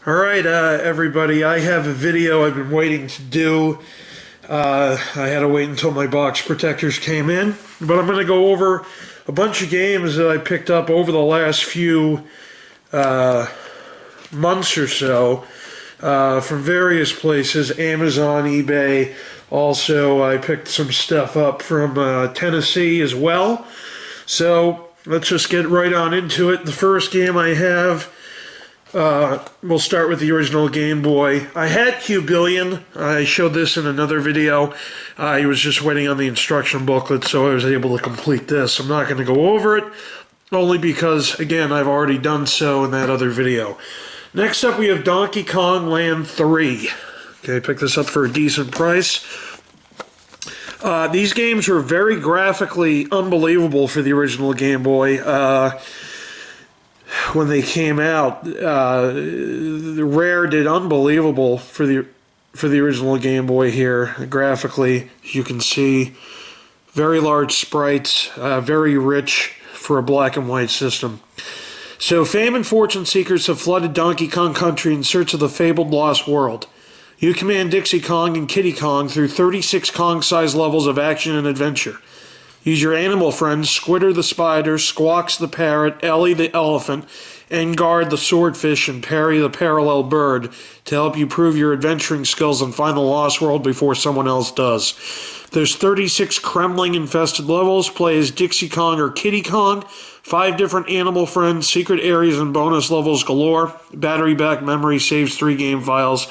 Alright, everybody, I have a video I've been waiting to do. I had to wait until my box protectors came in, but I'm going to go over a bunch of games that I picked up over the last few months or so from various places, Amazon, eBay. Also, I picked some stuff up from Tennessee as well. So let's just get right on into it. The first game I have, we'll start with the original Game Boy. I had Q-Billion. I showed this in another video. I was just waiting on the instruction booklet, so I was able to complete this. I'm not going to go over it, only because, again, I've already done so in that other video. Next up, we have Donkey Kong Land 3. Okay, I picked this up for a decent price. These games were very graphically unbelievable for the original Game Boy. When they came out, Rare did unbelievable for the original Game Boy here. Graphically, you can see very large sprites, very rich for a black and white system. So fame and fortune seekers have flooded Donkey Kong Country in search of the fabled lost world. You command Dixie Kong and Kiddy Kong through 36 Kong-sized levels of action and adventure. Use your animal friends, Squitter the spider, Squawks the parrot, Ellie the elephant, Engard the swordfish, and Perry the parallel bird to help you prove your adventuring skills and find the lost world before someone else does. There's 36 Kremling-infested levels. Play as Dixie Kong or Kiddy Kong. 5 different animal friends, secret areas, and bonus levels galore. Battery back memory saves 3 game files.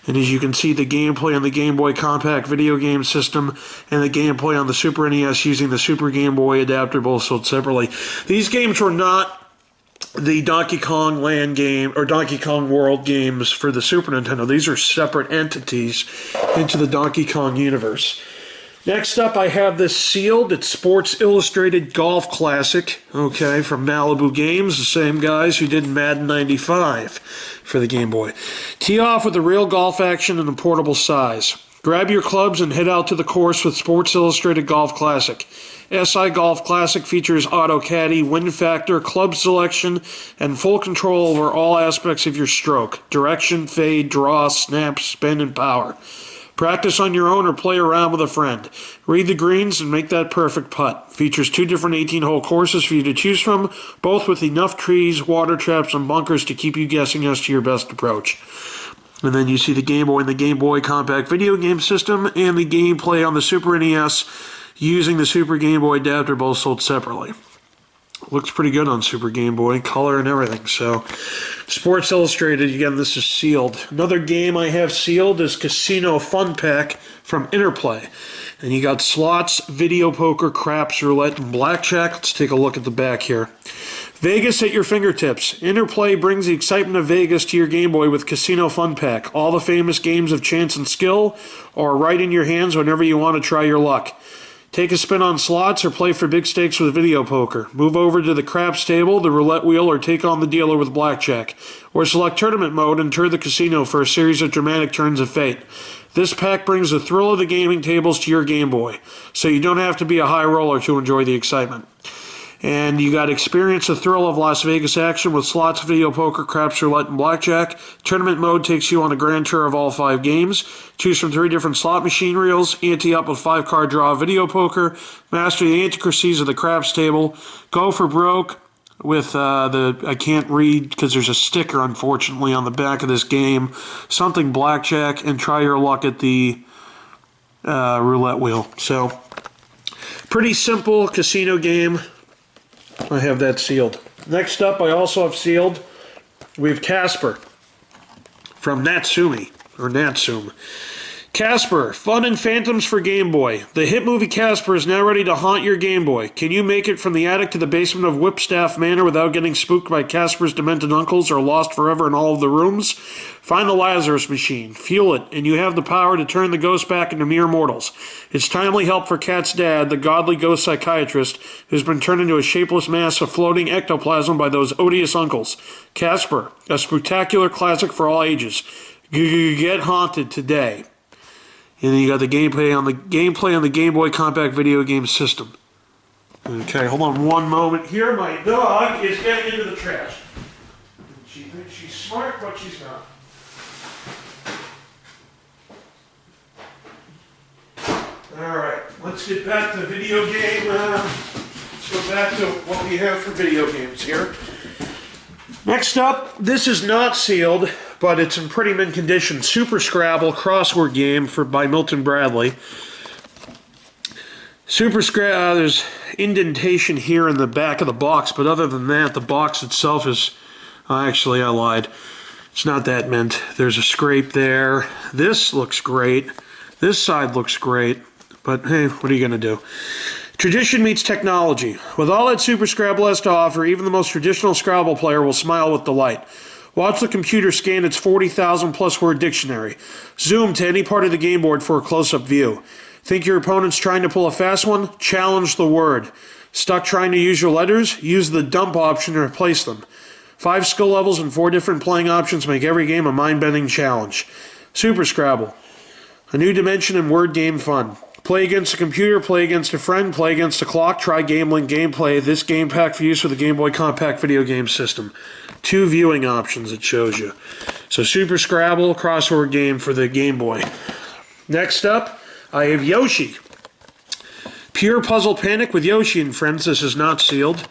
And as you can see, the gameplay on the Game Boy Compact video game system and the gameplay on the Super NES using the Super Game Boy adapter both sold separately. These games were not the Donkey Kong Land game or Donkey Kong World games for the Super Nintendo. These are separate entities into the Donkey Kong universe. Next up, I have this sealed. It's Sports Illustrated Golf Classic, okay, from Malibu Games, the same guys who did Madden 95 for the Game Boy. Tee off with the real golf action and a portable size. Grab your clubs and head out to the course with Sports Illustrated Golf Classic. SI Golf Classic features auto caddy, wind factor, club selection, and full control over all aspects of your stroke: direction, fade, draw, snap, spin, and power. Practice on your own or play around with a friend. Read the greens and make that perfect putt. Features 2 different 18-hole courses for you to choose from, both with enough trees, water traps, and bunkers to keep you guessing as to your best approach. And then you see the Game Boy and the Game Boy Compact video game system and the gameplay on the Super NES using the Super Game Boy adapter, both sold separately. Looks pretty good on Super Game Boy, color and everything. So, Sports Illustrated, again, this is sealed. Another game I have sealed is Casino Fun Pack from Interplay. And you got slots, video poker, craps, roulette, and blackjack. Let's take a look at the back here. Vegas at your fingertips. Interplay brings the excitement of Vegas to your Game Boy with Casino Fun Pack. All the famous games of chance and skill are right in your hands whenever you want to try your luck. Take a spin on slots or play for big stakes with video poker. Move over to the craps table, the roulette wheel, or take on the dealer with blackjack. Or select tournament mode and tour the casino for a series of dramatic turns of fate. This pack brings the thrill of the gaming tables to your Game Boy, so you don't have to be a high roller to enjoy the excitement. And you got experience the thrill of Las Vegas action with slots, video poker, craps, roulette, and blackjack. Tournament mode takes you on a grand tour of all 5 games. Choose from 3 different slot machine reels. Ante up with 5-card draw video poker. Master the intricacies of the craps table. Go for broke with I can't read because there's a sticker, unfortunately, on the back of this game. Something blackjack, and try your luck at the roulette wheel. So, pretty simple casino game. I have that sealed. Next up, I also have sealed, we have Casper from Natsume. Casper, Fun and Phantoms for Game Boy. The hit movie Casper is now ready to haunt your Game Boy. Can you make it from the attic to the basement of Whipstaff Manor without getting spooked by Casper's demented uncles or lost forever in all of the rooms? Find the Lazarus machine, fuel it, and you have the power to turn the ghosts back into mere mortals. It's timely help for Kat's dad, the godly ghost psychiatrist, who's been turned into a shapeless mass of floating ectoplasm by those odious uncles. Casper, a spectacular classic for all ages. Get haunted today. And then you got the gameplay on the Game Boy Compact video game system. Okay, hold on one moment here. My dog is getting into the trash. She thinks she's smart, but she's not. Alright, let's get back to video game. Let's go back to what we have for video games here. Next up, this is not sealed, but it's in pretty mint condition. Super Scrabble crossword game by Milton Bradley. Super Scrabble, there's indentation here in the back of the box, but other than that, the box itself is... actually, I lied. It's not that mint. There's a scrape there. This looks great. This side looks great. But hey, what are you going to do? Tradition meets technology. With all that Super Scrabble has to offer, even the most traditional Scrabble player will smile with delight. Watch the computer scan its 40,000 plus word dictionary. Zoom to any part of the game board for a close-up view. Think your opponent's trying to pull a fast one? Challenge the word. Stuck trying to use your letters? Use the dump option to replace them. 5 skill levels and 4 different playing options make every game a mind-bending challenge. Super Scrabble. A new dimension in word game fun. Play against a computer, play against a friend, play against a clock, try GameLink gameplay. This game packed for use with the Game Boy Compact video game system. 2 viewing options it shows you. So Super Scrabble, crossword game for the Game Boy. Next up, I have Yoshi. Pure Puzzle Panic with Yoshi and friends. This is not sealed.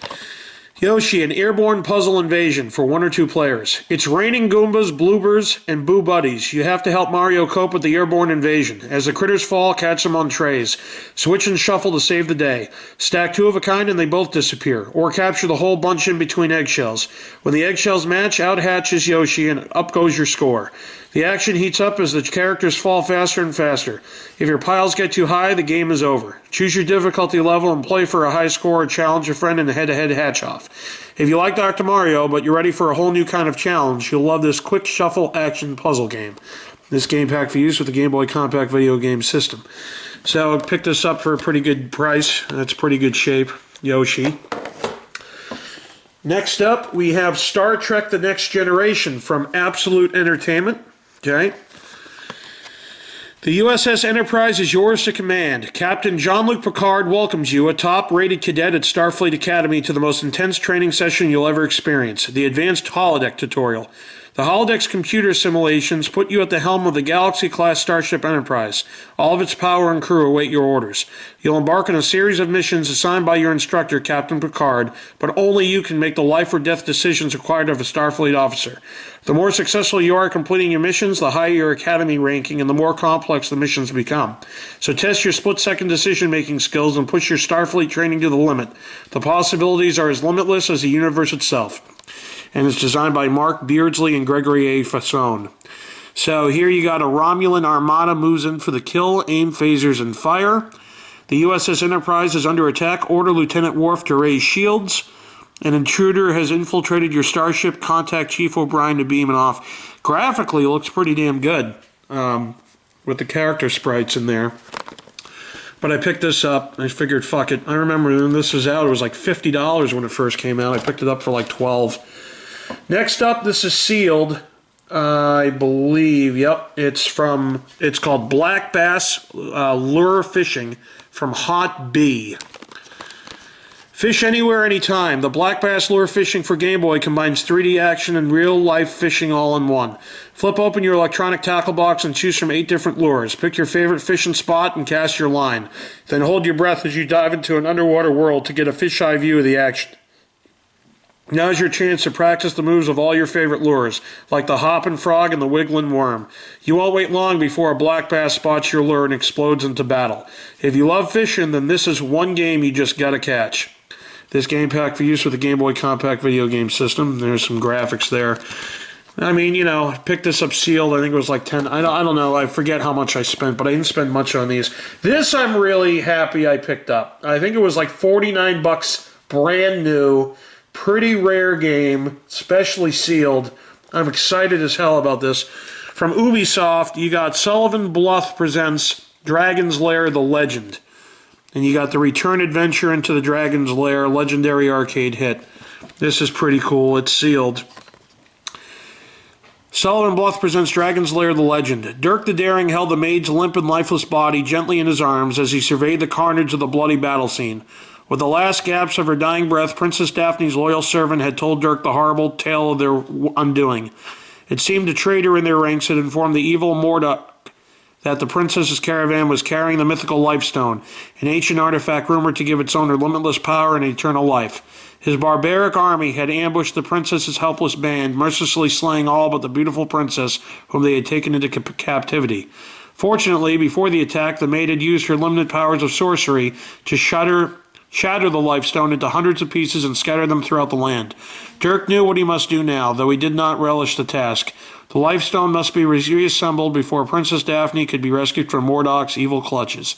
Yoshi, an airborne puzzle invasion for 1 or 2 players. It's raining Goombas, Bloobers, and Boo Buddies. You have to help Mario cope with the airborne invasion. As the critters fall, catch them on trays. Switch and shuffle to save the day. Stack 2 of a kind and they both disappear. Or capture the whole bunch in between eggshells. When the eggshells match, out hatches Yoshi and up goes your score. The action heats up as the characters fall faster and faster. If your piles get too high, the game is over. Choose your difficulty level and play for a high score or challenge a friend in a head-to-head hatch-off. If you like Dr. Mario, but you're ready for a whole new kind of challenge, you'll love this quick shuffle action puzzle game. This game packed for use with the Game Boy Compact video game system. So I picked this up for a pretty good price. That's pretty good shape. Yoshi. Next up, we have Star Trek The Next Generation from Absolute Entertainment. Okay. The USS Enterprise is yours to command. Captain Jean-Luc Picard welcomes you, a top-rated cadet at Starfleet Academy, to the most intense training session you'll ever experience, the Advanced Holodeck Tutorial. The Holodeck's computer simulations put you at the helm of the Galaxy-class Starship Enterprise. All of its power and crew await your orders. You'll embark on a series of missions assigned by your instructor, Captain Picard, but only you can make the life-or-death decisions required of a Starfleet officer. The more successful you are completing your missions, the higher your Academy ranking and the more complex the missions become. So test your split-second decision-making skills and push your Starfleet training to the limit. The possibilities are as limitless as the universe itself. And it's designed by Mark Beardsley and Gregory A. Fasson. So here you got a Romulan armada moves in for the kill, aim, phasers, and fire. The USS Enterprise is under attack. Order Lieutenant Worf to raise shields. An intruder has infiltrated your starship. Contact Chief O'Brien to beam it off. Graphically, it looks pretty damn good with the character sprites in there. But I picked this up. I figured, fuck it. I remember when this was out, it was like $50 when it first came out. I picked it up for like $12. Next up, this is sealed, I believe. Yep, it's called Black Bass Lure Fishing from Hot Bee. Fish anywhere, anytime. The Black Bass Lure Fishing for Game Boy combines 3D action and real-life fishing all in one. Flip open your electronic tackle box and choose from 8 different lures. Pick your favorite fishing spot and cast your line. Then hold your breath as you dive into an underwater world to get a fisheye view of the action. Now's your chance to practice the moves of all your favorite lures, like the hopping frog and the wiggling worm. You won't wait long before a black bass spots your lure and explodes into battle. If you love fishing, then this is one game you just gotta catch. This game pack for use with the Game Boy Compact video game system. There's some graphics there. I mean, you know, I picked this up sealed. I think it was like 10. I don't know. I forget how much I spent, but I didn't spend much on these. This I'm really happy I picked up. I think it was like $49 brand new. Pretty rare game, especially sealed. I'm excited as hell about this. From Ubisoft, you got Sullivan Bluth presents Dragon's Lair: The Legend. And you got the Return Adventure into the Dragon's Lair, legendary arcade hit. This is pretty cool. It's sealed. Sullivan Bluth presents Dragon's Lair: The Legend. Dirk the Daring held the maid's limp and lifeless body gently in his arms as he surveyed the carnage of the bloody battle scene. With the last gasps of her dying breath, Princess Daphne's loyal servant had told Dirk the horrible tale of their undoing. It seemed a traitor in their ranks had informed the evil Mordok that the princess's caravan was carrying the mythical Lifestone, an ancient artifact rumored to give its owner limitless power and eternal life. His barbaric army had ambushed the princess's helpless band, mercilessly slaying all but the beautiful princess whom they had taken into captivity. Fortunately, before the attack, the maid had used her limited powers of sorcery to shatter the Lifestone into hundreds of pieces and scatter them throughout the land. Dirk knew what he must do now, though he did not relish the task. The Lifestone must be reassembled before Princess Daphne could be rescued from Mordok's evil clutches.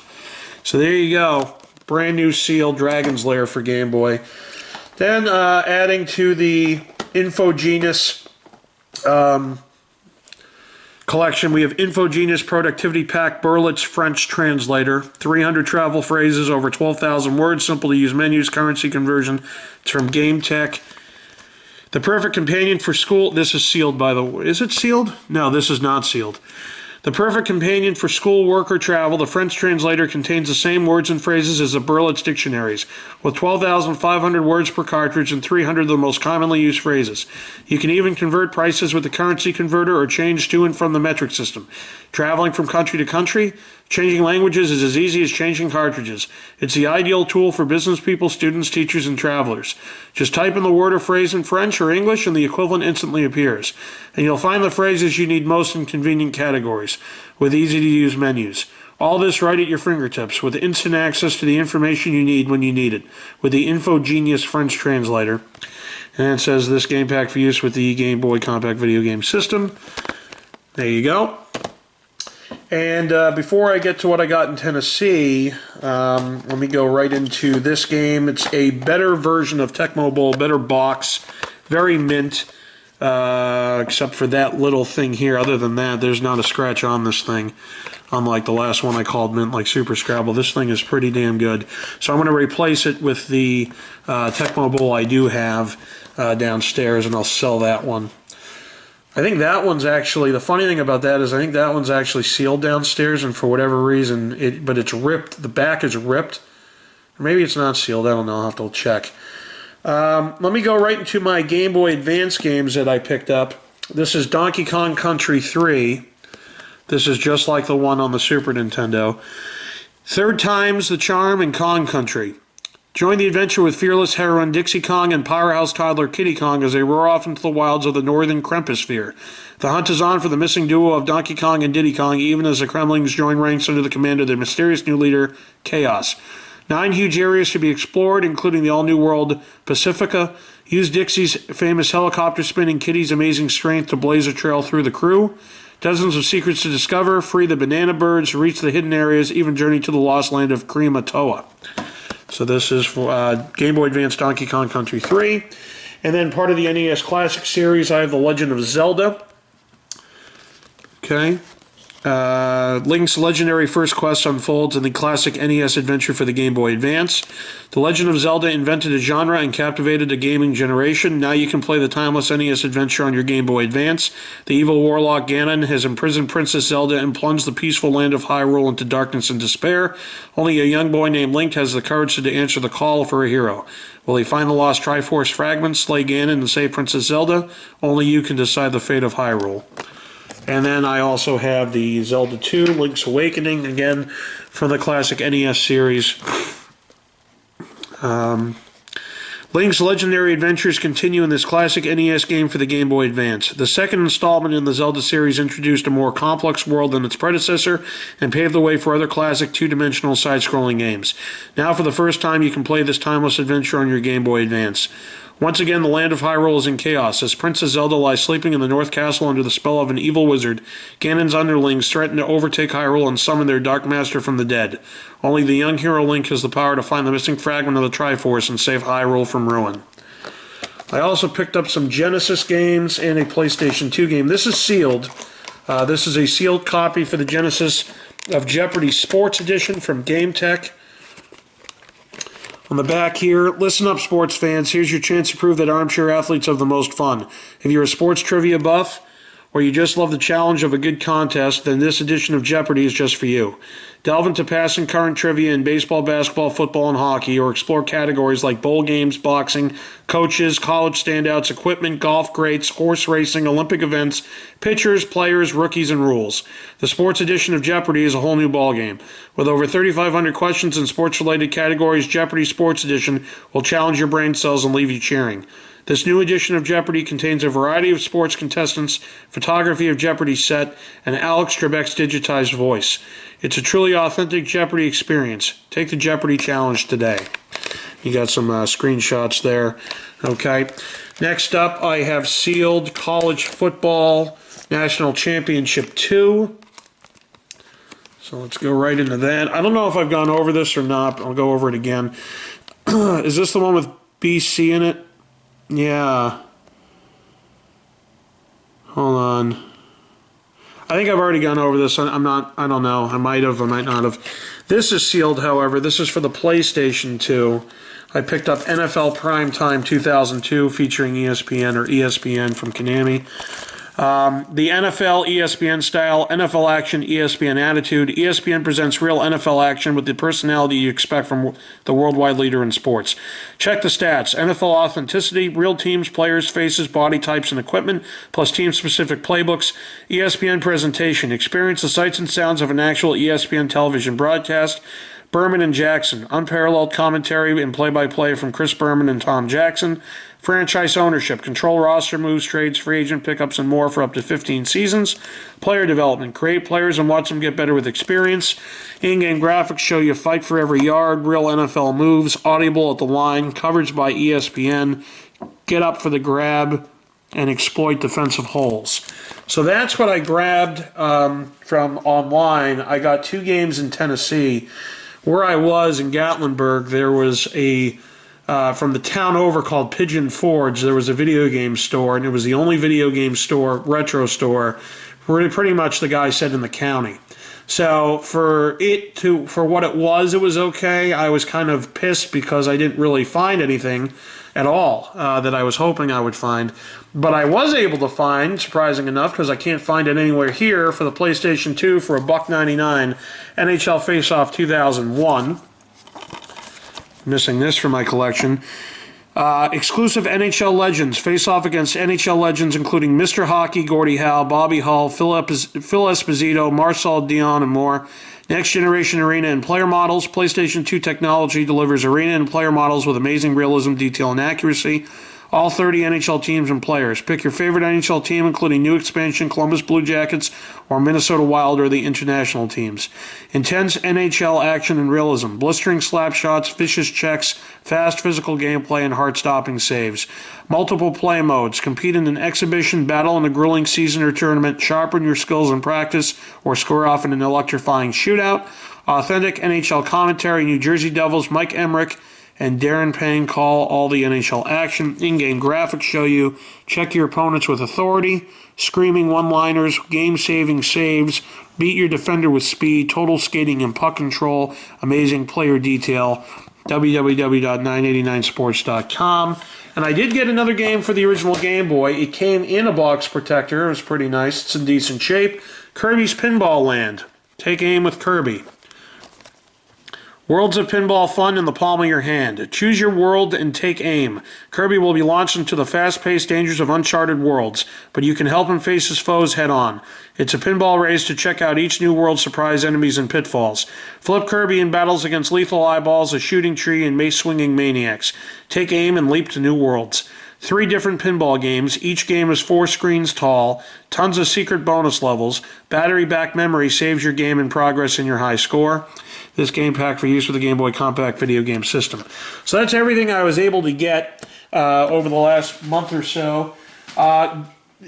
So there you go. Brand new sealed Dragon's Lair for Game Boy. Then adding to the Infogenius collection, we have Infogenius Productivity Pack Berlitz French Translator. 300 travel phrases, over 12,000 words, simple to use menus, currency conversion. It's from Game Tech. The perfect companion for school. This is sealed, by the way. Is it sealed? No, this is not sealed. The perfect companion for school, work, or travel, the French translator contains the same words and phrases as the Berlitz dictionaries, with 12,500 words per cartridge and 300 of the most commonly used phrases. You can even convert prices with the currency converter or change to and from the metric system. Traveling from country to country, changing languages is as easy as changing cartridges. It's the ideal tool for business people, students, teachers, and travelers. Just type in the word or phrase in French or English and the equivalent instantly appears. And you'll find the phrases you need most in convenient categories, with easy-to-use menus. All this right at your fingertips, with instant access to the information you need when you need it, with the Infogenius French translator. And it says this game pack for use with the Game Boy Compact Video Game System. There you go. And before I get to what I got in Tennessee, let me go right into this game. It's a better version of Tecmo Bowl, better box, very mint, except for that little thing here. Other than that, there's not a scratch on this thing, unlike the last one I called mint, like Super Scrabble. This thing is pretty damn good. So I'm going to replace it with the Tecmo Bowl I do have downstairs, and I'll sell that one. I think that one's actually, the funny thing about that is I think that one's actually sealed downstairs, and for whatever reason, but it's ripped. The back is ripped. Or maybe it's not sealed. I don't know. I'll have to check. Let me go right into my Game Boy Advance games that I picked up. This is Donkey Kong Country 3. This is just like the one on the Super Nintendo. Third time's the charm in Kong Country. Join the adventure with fearless heroine Dixie Kong and powerhouse toddler Kitty Kong as they roar off into the wilds of the northern Krempisphere. The hunt is on for the missing duo of Donkey Kong and Diddy Kong, even as the Kremlings join ranks under the command of their mysterious new leader, Chaos. 9 huge areas to be explored, including the all-new world Pacifica. Use Dixie's famous helicopter spin and Kitty's amazing strength to blaze a trail through the crew. Dozens of secrets to discover, free the banana birds, reach the hidden areas, even journey to the lost land of Krematoa. So this is for Game Boy Advance Donkey Kong Country 3. And then part of the NES Classic series, I have The Legend of Zelda. Okay. Link's legendary first quest unfolds in the classic NES adventure for the Game Boy Advance. The Legend of Zelda invented a genre and captivated a gaming generation. Now you can play the timeless NES adventure on your Game Boy Advance. The evil warlock Ganon has imprisoned Princess Zelda and plunged the peaceful land of Hyrule into darkness and despair. Only a young boy named Link has the courage to answer the call for a hero. Will he find the lost Triforce fragments, slay Ganon, and save Princess Zelda? Only you can decide the fate of Hyrule. And then I also have the Zelda 2, Link's Awakening, again, from the classic NES series. Link's legendary adventures continue in this classic NES game for the Game Boy Advance. The second installment in the Zelda series introduced a more complex world than its predecessor and paved the way for other classic two-dimensional side-scrolling games. Now, for the first time, you can play this timeless adventure on your Game Boy Advance. Once again, the land of Hyrule is in chaos. As Princess Zelda lies sleeping in the North Castle under the spell of an evil wizard, Ganon's underlings threaten to overtake Hyrule and summon their Dark Master from the dead. Only the young hero Link has the power to find the missing fragment of the Triforce and save Hyrule from ruin. I also picked up some Genesis games and a PlayStation 2 game. This is sealed. This is a sealed copy for the Genesis of Jeopardy Sports Edition from Game Tech. On the back here, listen up, sports fans. Here's your chance to prove that armchair athletes have the most fun. If you're a sports trivia buff, or you just love the challenge of a good contest, then this edition of Jeopardy! Is just for you. Delve into past and current trivia in baseball, basketball, football, and hockey, or explore categories like bowl games, boxing, coaches, college standouts, equipment, golf greats, horse racing, Olympic events, pitchers, players, rookies, and rules. The sports edition of Jeopardy! Is a whole new ballgame. With over 3,500 questions in sports-related categories, Jeopardy! Sports Edition will challenge your brain cells and leave you cheering. This new edition of Jeopardy! Contains a variety of sports contestants, photography of Jeopardy! Set, and Alex Trebek's digitized voice. It's a truly authentic Jeopardy! Experience. Take the Jeopardy! Challenge today. You got some screenshots there. Okay. Next up, I have sealed College Football National Championship 2. So let's go right into that. I don't know if I've gone over this or not, but I'll go over it again. Is this the one with BC in it? Yeah. Hold on. I think I've already gone over this. I don't know. I might have, I might not have. This is sealed, however. This is for the PlayStation 2. I picked up NFL Primetime 2002 featuring ESPN or ESPN from Konami. The NFL ESPN style, NFL action, ESPN attitude. ESPN presents real NFL action with the personality you expect from the worldwide leader in sports. Check the stats. NFL authenticity, real teams, players, faces, body types, and equipment, plus team-specific playbooks. ESPN presentation. Experience the sights and sounds of an actual ESPN television broadcast. Berman and Jackson. Unparalleled commentary and play-by-play from Chris Berman and Tom Jackson. Franchise ownership, control roster moves, trades, free agent pickups, and more for up to 15 seasons. Player development, create players and watch them get better with experience. In-game graphics show you fight for every yard, real NFL moves, audible at the line, coverage by ESPN, get up for the grab, and exploit defensive holes. So that's what I grabbed from online. I got 2 games in Tennessee. Where I was in Gatlinburg, there was a... from the town over called Pigeon Forge, there was a video game store, and it was the only video game store, retro store, pretty much the guy said in the county. So for what it was okay. I was kind of pissed because I didn't really find anything at all that I was hoping I would find. But I was able to find, surprising enough, because I can't find it anywhere here, for the PlayStation 2 for $1.99, NHL Face-Off 2001. Missing this from my collection. Exclusive NHL Legends. Face off against NHL Legends including Mr. Hockey, Gordie Howe, Bobby Hull, Phil Esposito, Marcel Dion, and more. Next generation arena and player models. PlayStation 2 technology delivers arena and player models with amazing realism, detail, and accuracy. All 30 NHL teams and players. Pick your favorite NHL team, including new expansion, Columbus Blue Jackets, or Minnesota Wild, or the international teams. Intense NHL action and realism. Blistering slap shots, vicious checks, fast physical gameplay, and heart-stopping saves. Multiple play modes. Compete in an exhibition, battle in a grueling season or tournament, sharpen your skills in practice, or score off in an electrifying shootout. Authentic NHL commentary. New Jersey Devils, Mike Emmerich, and Darren Payne call all the NHL action. In-game graphics show you check your opponents with authority, screaming one-liners, game-saving saves, beat your defender with speed, total skating and puck control, amazing player detail, www.989sports.com. And I did get another game for the original Game Boy. It came in a box protector. It was pretty nice. It's in decent shape. Kirby's Pinball Land. Take aim with Kirby. Worlds of pinball fun in the palm of your hand. Choose your world and take aim. Kirby will be launched into the fast-paced dangers of uncharted worlds, but you can help him face his foes head-on. It's a pinball race to check out each new world, surprise enemies, and pitfalls. Flip Kirby in battles against lethal eyeballs, a shooting tree, and mace-swinging maniacs. Take aim and leap to new worlds. 3 different pinball games. Each game is 4 screens tall. Tons of secret bonus levels. Battery-back memory saves your game in progress in your high score. This game pack for use with the Game Boy Compact video game system. So that's everything I was able to get over the last month or so.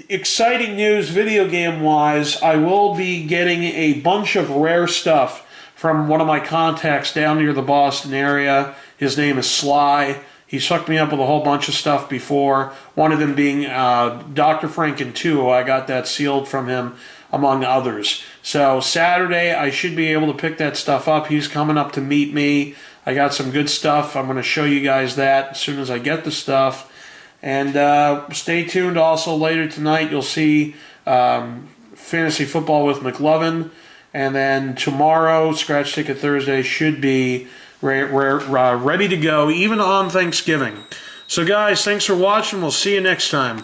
Exciting news video game-wise, I will be getting a bunch of rare stuff from one of my contacts down near the Boston area. His name is Sly. He's hooked me up with a whole bunch of stuff before, one of them being Dr. Franken 2. I got that sealed from him, among others. So Saturday, I should be able to pick that stuff up. He's coming up to meet me. I got some good stuff. I'm going to show you guys that as soon as I get the stuff. And stay tuned also later tonight. You'll see Fantasy Football with McLovin. And then tomorrow, Scratch Ticket Thursday, should be ready to go, even on Thanksgiving. So guys, thanks for watching. We'll see you next time.